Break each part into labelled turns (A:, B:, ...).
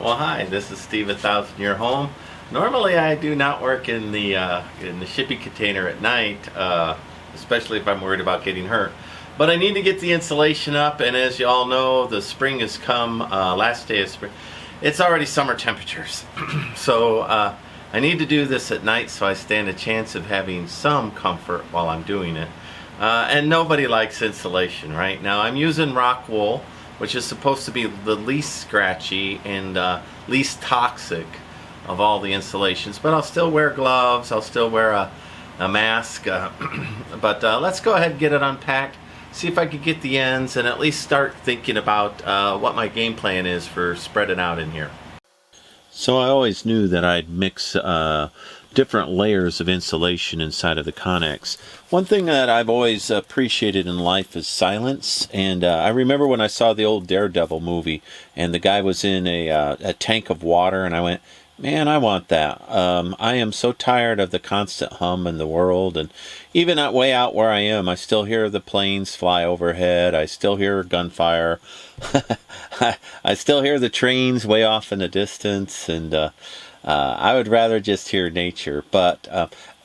A: Well, hi, this is Steve, 1,000 Year Home. Normally, I do not work in the shipping container at night, especially if I'm worried about getting hurt. But I need to get the insulation up, and as you all know, the spring has come. Last day of spring, it's already summer temperatures, so I need to do this at night so I stand a chance of having some comfort while I'm doing it. And nobody likes insulation, right? Now I'm using rock wool, which is supposed to be the least scratchy and least toxic of all the insulations. But I'll still wear gloves, I'll still wear a mask, but let's go ahead and get it unpacked, see if I could get the ends, and at least start thinking about what my game plan is for spreading out in here. So I always knew that I'd mix different layers of insulation inside of the Connex. One thing that I've always appreciated in life is silence, and I remember when I saw the old Daredevil movie and the guy was in a tank of water, and I went, man, I want that. I am so tired of the constant hum in the world, and even way out where I am, I still hear the planes fly overhead, I still hear gunfire, I still hear the trains way off in the distance, and I would rather just hear nature. But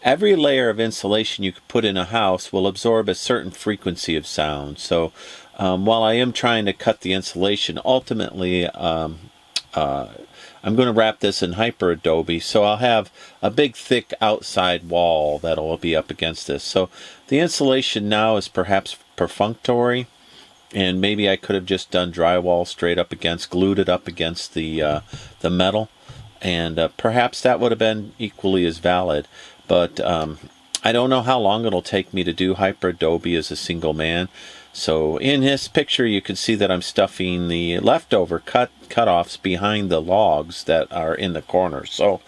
A: every layer of insulation you could put in a house will absorb a certain frequency of sound. So while I am trying to cut the insulation, ultimately I'm going to wrap this in hyper adobe, so I'll have a big thick outside wall that'll be up against this. So the insulation now is perhaps perfunctory, and maybe I could have just done drywall straight up against, glued it up against the metal, and perhaps that would have been equally as valid. But I don't know how long it'll take me to do hyper adobe as a single man. So in this picture you can see that I'm stuffing the leftover cut-offs behind the logs that are in the corner. So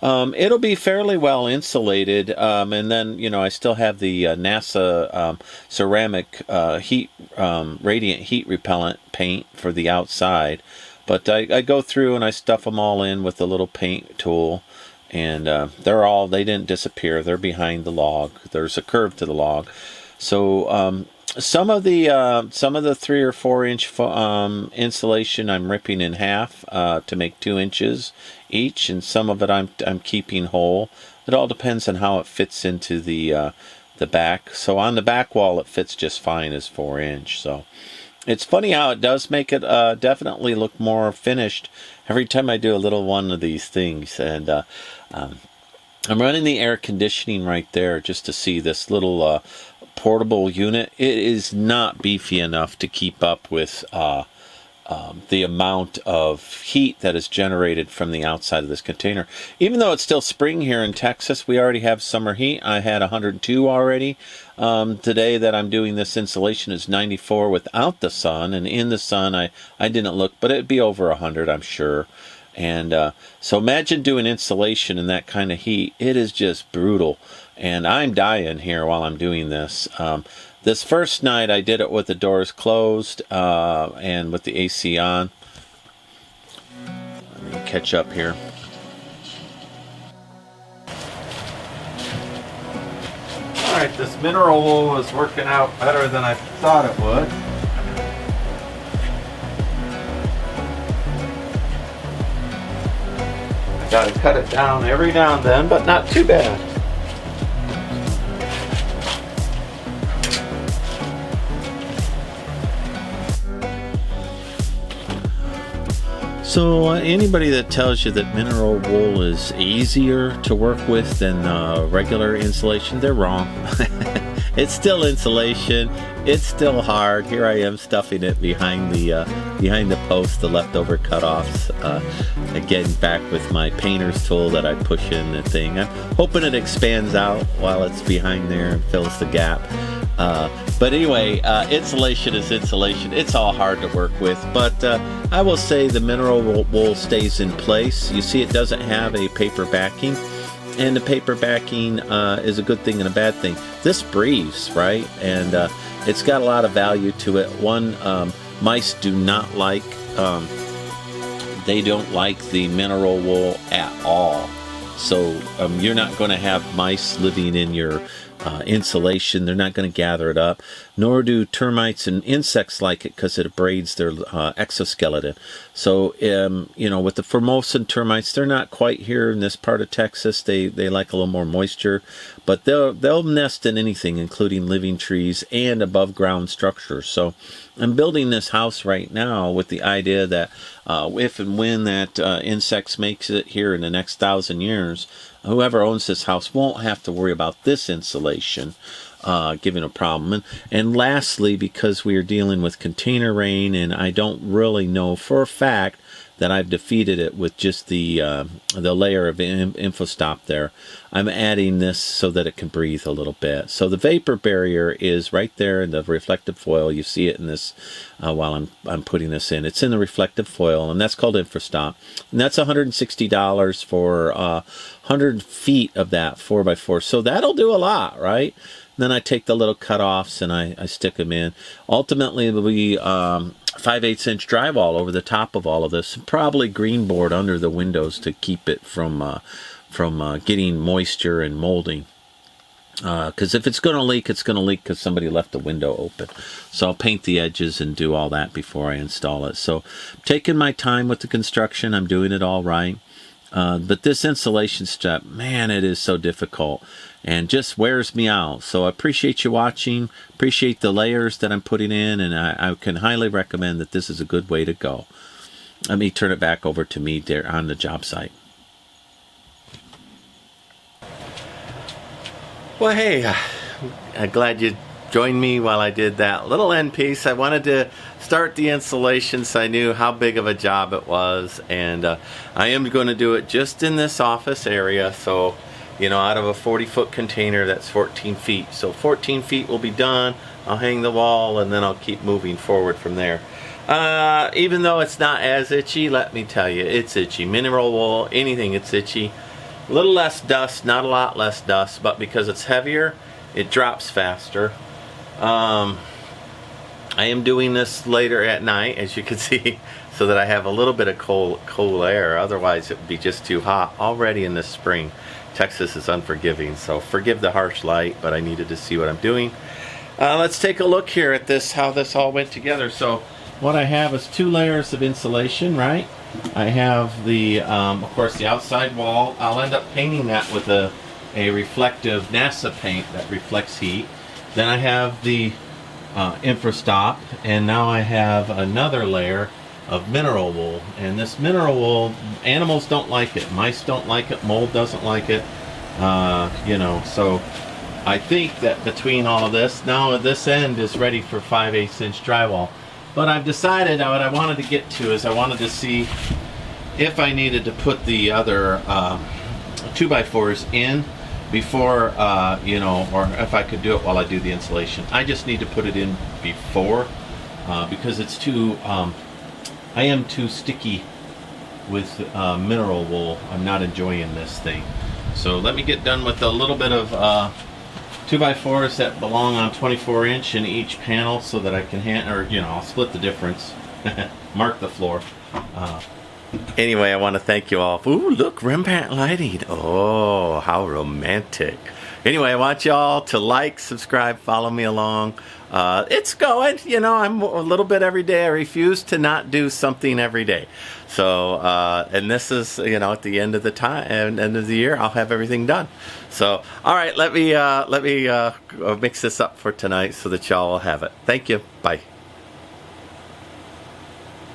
A: it'll be fairly well insulated, and then, you know, I still have the NASA ceramic heat radiant heat repellent paint for the outside. But I go through and I stuff them all in with a little paint tool, and they didn't disappear. They're behind the log. There's a curve to the log. So some of the 3 or 4 inch insulation I'm ripping in half to make 2 inches each, and some of it I'm keeping whole. It all depends on how it fits into the back. So on the back wall it fits just fine as 4 inch. So it's funny how it does make it definitely look more finished every time I do a little one of these things. And I'm running the air conditioning right there just to see this little portable unit. It is not beefy enough to keep up with the amount of heat that is generated from the outside of this container. Even though it's still spring here in Texas, we already have summer heat. I had 102 already. Today that I'm doing this insulation is 94 without the sun, and in the sun I didn't look, but it'd be over 100, I'm sure. And so imagine doing insulation in that kind of heat. It is just brutal, and I'm dying here while I'm doing this. This first night I did it with the doors closed and with the AC on. Let me catch up here. Alright, this mineral wool is working out better than I thought it would. I gotta cut it down every now and then, but not too bad. So anybody that tells you that mineral wool is easier to work with than regular insulation, they're wrong. It's still insulation. It's still hard. Here I am stuffing it behind the post, the leftover cut-offs. Again, back with my painter's tool that I push in the thing. I'm hoping it expands out while it's behind there and fills the gap. But anyway, insulation is insulation. It's all hard to work with, but I will say the mineral wool stays in place. You see, it doesn't have a paper backing, and the paper backing is a good thing and a bad thing. This breathes, right? And it's got a lot of value to it. One, mice do not like, they don't like the mineral wool at all. So you're not going to have mice living in your
B: insulation. They're not going to gather it up, nor do termites and insects like it because it abrades their exoskeleton. So, you know, with the Formosan termites, they're not quite here in this part of Texas. They like a little more moisture, but they'll nest in anything, including living trees and above ground structures. So I'm building this house right now with the idea that if and when that insects makes it here in the next 1,000 years, whoever owns this house won't have to worry about this insulation giving a problem. And lastly, because we are dealing with container rain, and I don't really know for a fact that I've defeated it with just the layer of InfraStop there, I'm adding this so that it can breathe a little bit. So the vapor barrier is right there in the reflective foil. You see it in this while I'm putting this in. It's in the reflective foil, and that's called InfraStop. And that's $160 for 100 feet of that 4x4. So that'll do a lot, right? Then I take the little cutoffs and I stick them in. Ultimately, it'll be 5/8 inch drywall over the top of all of this, probably green board under the windows to keep it from getting moisture and molding. Because if it's going to leak, it's going to leak because somebody left the window open. So I'll paint the edges and do all that before I install it. So taking my time with the construction, I'm doing it all right. But this insulation step, man, it is so difficult and just wears me out. So I appreciate you watching, appreciate the layers that I'm putting in, and I can highly recommend that this is a good way to go. Let me turn it back over to me there on the job site.
A: Well, hey, I'm glad you joined me while I did that little end piece. I wanted to start the insulation so I knew how big of a job it was, and I am going to do it just in this office area. So, you know, out of a 40-foot container, that's 14 feet. So 14 feet will be done. I'll hang the wall, and then I'll keep moving forward from there. Even though it's not as itchy, let me tell you, it's itchy. Mineral wool, anything, it's itchy. A little less dust, not a lot less dust, but because it's heavier, it drops faster. I am doing this later at night, as you can see, so that I have a little bit of cool air. Otherwise, it would be just too hot already in the spring. Texas is unforgiving, so forgive the harsh light, but I needed to see what I'm doing. Let's take a look here at this, how this all went together. So what I have is 2 layers of insulation, right? I have the, of course, the outside wall. I'll end up painting that with a reflective NASA paint that reflects heat. Then I have the InfraStop, and now I have another layer of mineral wool. And this mineral wool, animals don't like it, mice don't like it, mold doesn't like it, you know. So I think that between all of this, now this end is ready for 5/8 inch drywall. But I've decided what I wanted to get to is I wanted to see if I needed to put the other 2x4s in before, you know, or if I could do it while I do the insulation. I just need to put it in before because it's too, I am too sticky with mineral wool. I'm not enjoying this thing. So let me get done with a little bit of 2x4s that belong on 24 inch in each panel so that I can I'll split the difference, mark the floor. Anyway, I want to thank you all. Ooh, look, rampant lighting. Oh, how romantic. Anyway, I want y'all to like, subscribe, follow me along. It's going, you know, I'm a little bit every day. I refuse to not do something every day. So, and this is, you know, at the end of the time, end of the year, I'll have everything done. So, all right, let me mix this up for tonight so that y'all will have it. Thank you. Bye.